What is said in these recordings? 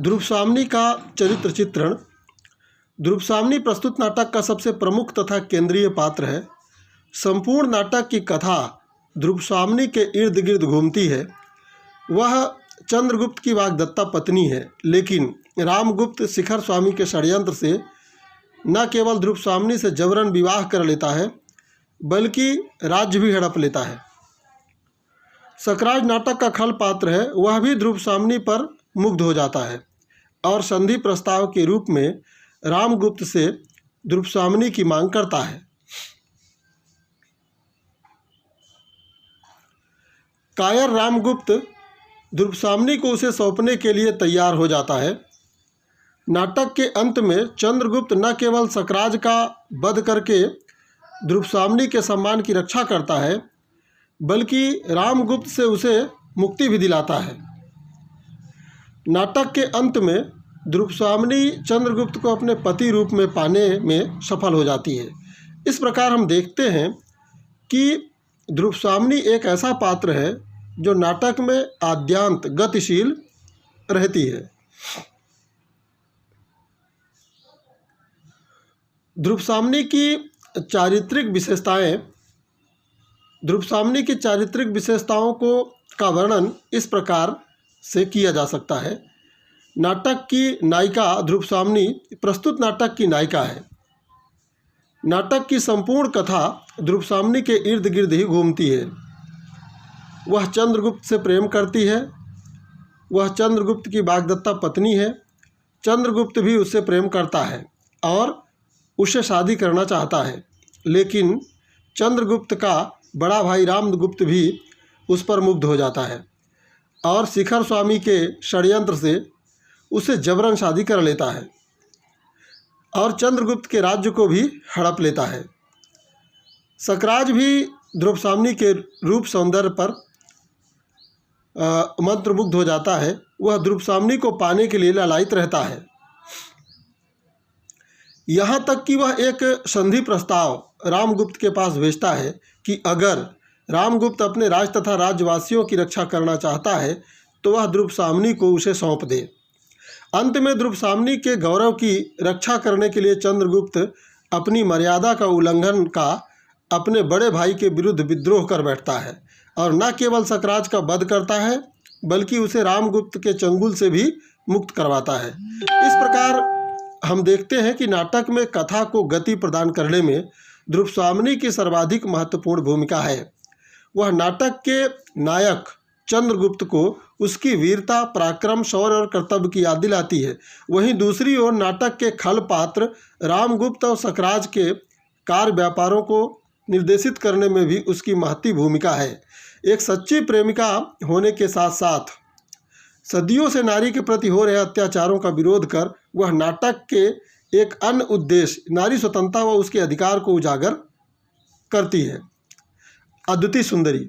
ध्रुवसाम्नी का चरित्र चित्रण। ध्रुवसाम्नी प्रस्तुत नाटक का सबसे प्रमुख तथा केंद्रीय पात्र है। संपूर्ण नाटक की कथा ध्रुवसाम्नी के इर्द गिर्द घूमती है। वह चंद्रगुप्त की वाग्दत्ता पत्नी है, लेकिन रामगुप्त शिखर स्वामी के षड्यंत्र से न केवल ध्रुवसाम्नी से जबरन विवाह कर लेता है, बल्कि राज्य भी हड़प लेता है। सकराज नाटक का खल पात्र है, वह भी ध्रुवसाम्नी पर मुग्ध हो जाता है और संधि प्रस्ताव के रूप में रामगुप्त से ध्रुवसाम्नी की मांग करता है। कायर रामगुप्त ध्रुवसाम्नी को उसे सौंपने के लिए तैयार हो जाता है। नाटक के अंत में चंद्रगुप्त न केवल सकराज का वध करके ध्रुवसाम्नी के सम्मान की रक्षा करता है, बल्कि रामगुप्त से उसे मुक्ति भी दिलाता है। नाटक के अंत में ध्रुवसाम्नी चंद्रगुप्त को अपने पति रूप में पाने में सफल हो जाती है। इस प्रकार हम देखते हैं कि ध्रुवसाम्नी एक ऐसा पात्र है जो नाटक में आद्यांत गतिशील रहती है। ध्रुवसाम्नी की चारित्रिक विशेषताओं का वर्णन इस प्रकार से किया जा सकता है। नाटक की नायिका ध्रुवसाम्नी प्रस्तुत नाटक की नायिका है। नाटक की संपूर्ण कथा ध्रुवसाम्नी के इर्द गिर्द ही घूमती है। वह चंद्रगुप्त से प्रेम करती है। वह चंद्रगुप्त की वाग्दत्ता पत्नी है। चंद्रगुप्त भी उससे प्रेम करता है और उससे शादी करना चाहता है, लेकिन चंद्रगुप्त का बड़ा भाई रामगुप्त भी उस पर मुग्ध हो जाता है और शिखर स्वामी के षड्यंत्र से उसे जबरन शादी कर लेता है और चंद्रगुप्त के राज्य को भी हड़प लेता है। सकराज भी ध्रुवसाम्नी के रूप सौंदर्य पर मंत्रमुग्ध हो जाता है। वह ध्रुवसाम्नी को पाने के लिए लालायित रहता है, यहाँ तक कि वह एक संधि प्रस्ताव रामगुप्त के पास भेजता है कि अगर रामगुप्त अपने राज तथा राज्यवासियों की रक्षा करना चाहता है तो वह ध्रुवसाम्नी को उसे सौंप दे। अंत में ध्रुवसाम्नी के गौरव की रक्षा करने के लिए चंद्रगुप्त अपनी मर्यादा का उल्लंघन का अपने बड़े भाई के विरुद्ध विद्रोह कर बैठता है और न केवल सकराज का वध करता है, बल्कि उसे रामगुप्त के चंगुल से भी मुक्त करवाता है। इस प्रकार हम देखते हैं कि नाटक में कथा को गति प्रदान करने में ध्रुवसाम्नी की सर्वाधिक महत्वपूर्ण भूमिका है। वह नाटक के नायक चंद्रगुप्त को उसकी वीरता, पराक्रम, शौर्य और कर्तव्य की याद दिलाती है। वहीं दूसरी ओर नाटक के खल पात्र रामगुप्त और सकराज के कार्य व्यापारों को निर्देशित करने में भी उसकी महती भूमिका है। एक सच्ची प्रेमिका होने के साथ साथ सदियों से नारी के प्रति हो रहे अत्याचारों का विरोध कर वह नाटक के एक अन्य उद्देश्य नारी स्वतंत्रता व उसके अधिकार को उजागर करती है। अद्वितीय सुंदरी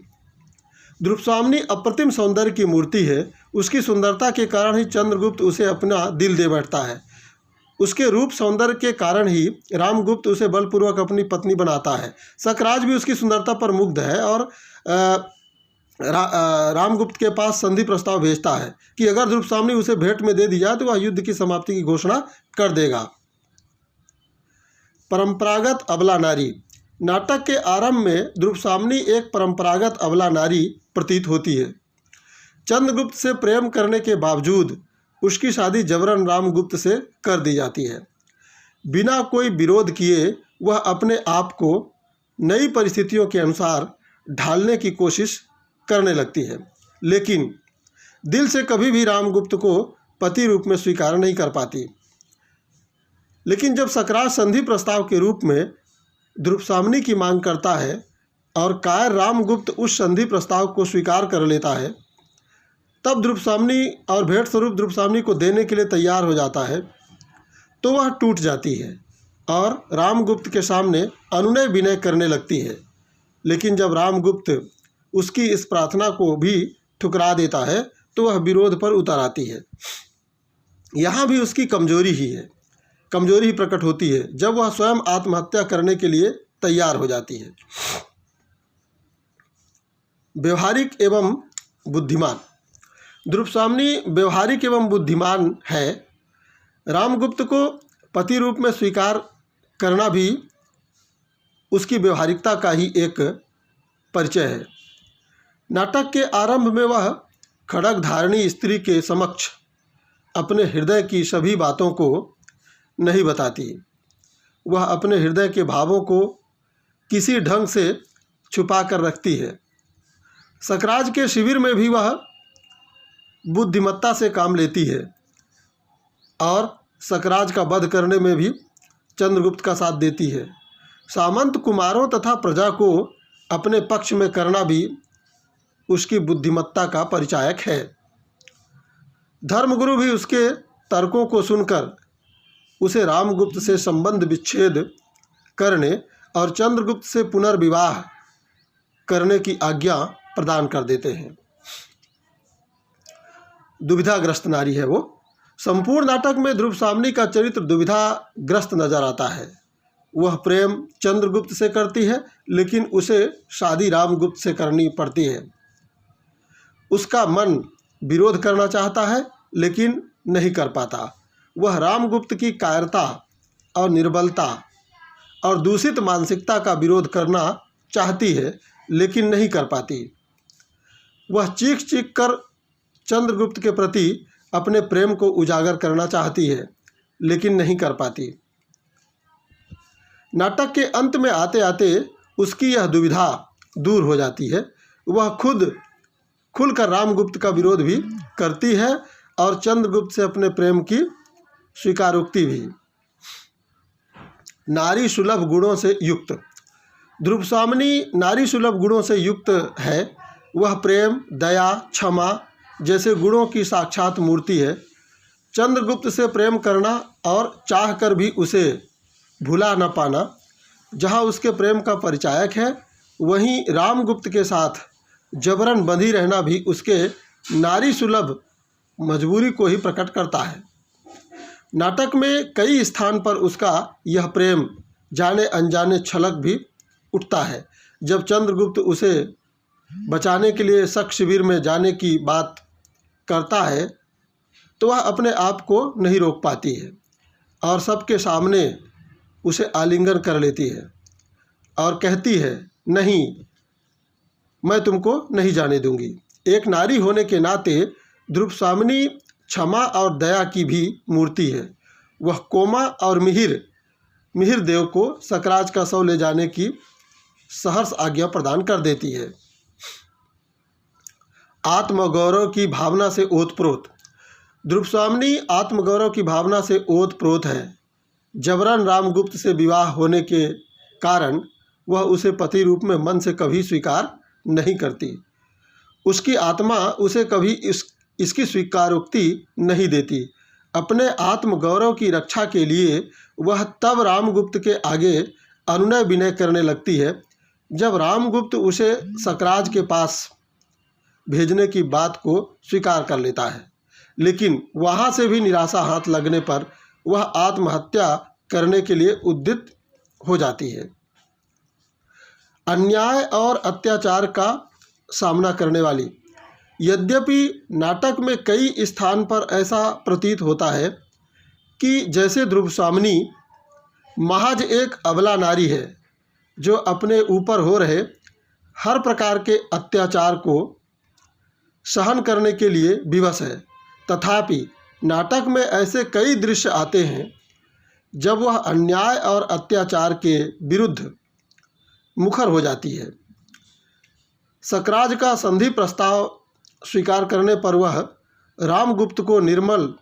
ध्रुवसाम्नी अप्रतिम सौंदर्य की मूर्ति है। उसकी सुंदरता के कारण ही चंद्रगुप्त उसे अपना दिल दे बैठता है। उसके रूप सौंदर्य के कारण ही रामगुप्त उसे बलपूर्वक अपनी पत्नी बनाता है। सकराज भी उसकी सुंदरता पर मुग्ध है और रामगुप्त के पास संधि प्रस्ताव भेजता है कि अगर ध्रुवसाम्नी उसे भेंट में दे दी जाए तो वह युद्ध की समाप्ति की घोषणा कर देगा। परंपरागत अबला नारी नाटक के आरंभ में ध्रुवसाम्नी एक परंपरागत अबला नारी प्रतीत होती है। चंद्रगुप्त से प्रेम करने के बावजूद उसकी शादी जबरन रामगुप्त से कर दी जाती है। बिना कोई विरोध किए वह अपने आप को नई परिस्थितियों के अनुसार ढालने की कोशिश करने लगती है, लेकिन दिल से कभी भी रामगुप्त को पति रूप में स्वीकार नहीं कर पाती। लेकिन जब सकराज संधि प्रस्ताव के रूप में ध्रुवसाम्नी की मांग करता है और कायर रामगुप्त उस संधि प्रस्ताव को स्वीकार कर लेता है, तब ध्रुवसाम्नी और भेंट स्वरूप ध्रुवसाम्नी को देने के लिए तैयार हो जाता है, तो वह टूट जाती है और रामगुप्त के सामने अनुनय विनय करने लगती है। लेकिन जब रामगुप्त उसकी इस प्रार्थना को भी ठुकरा देता है तो वह विरोध पर उतर आती है। यहाँ भी उसकी कमजोरी ही प्रकट होती है जब वह स्वयं आत्महत्या करने के लिए तैयार हो जाती है। व्यवहारिक एवं बुद्धिमान द्रुपसाम्नी व्यवहारिक एवं बुद्धिमान है। रामगुप्त को पति रूप में स्वीकार करना भी उसकी व्यवहारिकता का ही एक परिचय है। नाटक के आरंभ में वह खड्गधारिणी स्त्री के समक्ष अपने हृदय की सभी बातों को नहीं बताती। वह अपने हृदय के भावों को किसी ढंग से छुपा कर रखती है। सकराज के शिविर में भी वह बुद्धिमत्ता से काम लेती है और सकराज का वध करने में भी चंद्रगुप्त का साथ देती है। सामंत कुमारों तथा प्रजा को अपने पक्ष में करना भी उसकी बुद्धिमत्ता का परिचायक है। धर्मगुरु भी उसके तर्कों को सुनकर उसे रामगुप्त से संबंध विच्छेद करने और चंद्रगुप्त से पुनर्विवाह करने की आज्ञा प्रदान कर देते हैं। दुविधाग्रस्त नारी है वो। संपूर्ण नाटक में द्रुपसाम्नी का चरित्र दुविधाग्रस्त नजर आता है। वह प्रेम चंद्रगुप्त से करती है, लेकिन उसे शादी रामगुप्त से करनी पड़ती है। उसका मन विरोध करना चाहता है, लेकिन नहीं कर पाता। वह रामगुप्त की कायरता और निर्बलता और दूषित मानसिकता का विरोध करना चाहती है, लेकिन नहीं कर पाती। वह चीख चीख कर चंद्रगुप्त के प्रति अपने प्रेम को उजागर करना चाहती है, लेकिन नहीं कर पाती। नाटक के अंत में आते आते उसकी यह दुविधा दूर हो जाती है। वह खुद खुलकर रामगुप्त का विरोध भी करती है और चंद्रगुप्त से अपने प्रेम की स्वीकारोक्ति भी। नारी सुलभ गुणों से युक्त। द्रुपसाम्नी नारी सुलभ गुणों से युक्त है। वह प्रेम, दया, क्षमा जैसे गुणों की साक्षात मूर्ति है। चंद्रगुप्त से प्रेम करना और चाह कर भी उसे भुला न पाना जहाँ उसके प्रेम का परिचायक है, वहीं रामगुप्त के साथ जबरन बंधी रहना भी उसके नारी सुलभ मजबूरी को ही प्रकट करता है। नाटक में कई स्थान पर उसका यह प्रेम जाने अनजाने छलक भी उठता है। जब चंद्रगुप्त उसे बचाने के लिए शक शिविर में जाने की बात करता है तो वह अपने आप को नहीं रोक पाती है और सबके सामने उसे आलिंगन कर लेती है और कहती है, नहीं, मैं तुमको नहीं जाने दूंगी। एक नारी होने के नाते द्रुपसाम्नी क्षमा और दया की भी मूर्ति है। वह कोमा और मिहिर देव को सकराज का शव ले जाने की सहर्ष आज्ञा प्रदान कर देती है। आत्मगौरव की भावना से ओतप्रोत। द्रुपसाम्नी आत्मगौरव की भावना से ओतप्रोत है। जबरन रामगुप्त से विवाह होने के कारण वह उसे पति रूप में मन से कभी स्वीकार नहीं करती। उसकी आत्मा उसे कभी इसकी स्वीकारोक्ति नहीं देती। अपने आत्मगौरव की रक्षा के लिए वह तब रामगुप्त के आगे अनुनय विनय करने लगती है जब रामगुप्त उसे सकराज के पास भेजने की बात को स्वीकार कर लेता है, लेकिन वहाँ से भी निराशा हाथ लगने पर वह आत्महत्या करने के लिए उद्यत हो जाती है। अन्याय और अत्याचार का सामना करने वाली। यद्यपि नाटक में कई स्थान पर ऐसा प्रतीत होता है कि जैसे द्रुपसाम्नी महज एक अबला नारी है जो अपने ऊपर हो रहे हर प्रकार के अत्याचार को सहन करने के लिए विवश है, तथापि नाटक में ऐसे कई दृश्य आते हैं जब वह अन्याय और अत्याचार के विरुद्ध मुखर हो जाती है। सकराज का संधि प्रस्ताव स्वीकार करने पर वह रामगुप्त को निर्मम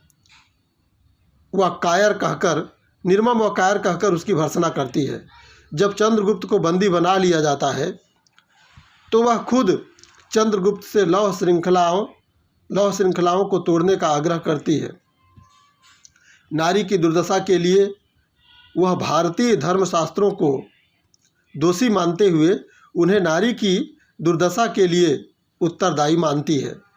व कायर कहकर उसकी भर्त्सना करती है। जब चंद्रगुप्त को बंदी बना लिया जाता है तो वह खुद चंद्रगुप्त से लौह श्रृंखलाओं को तोड़ने का आग्रह करती है। नारी की दुर्दशा के लिए वह भारतीय धर्मशास्त्रों को दोषी मानते हुए उन्हें नारी की दुर्दशा के लिए उत्तरदायी मानती है।